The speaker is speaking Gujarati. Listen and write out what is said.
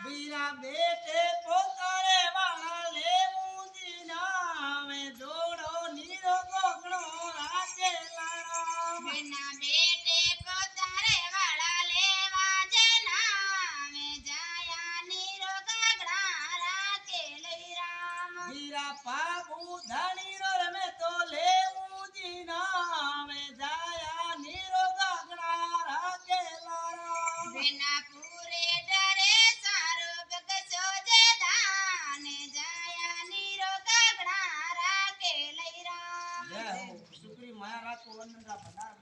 વીરા બેટે પોતારે વાળા લેવું નામે જોડો નીરો ગોગણો રાખે લારામ બેના બેટે પોતારે વાળા લેવા જે નામે જાયા નીરો ગગડા રાખે લઈ રામ વીરા પાબુ ધણીરો રમે તો લેવું નામે જાયા નીરો ગગડા રાખે લારામ બેના પૂરે ડરે સારો ગગસો જે દાને જાયા નીરો ગગડા રાખે લઈ રામ જય હો શુક્રી માયા રાખો વંદના ભંડાર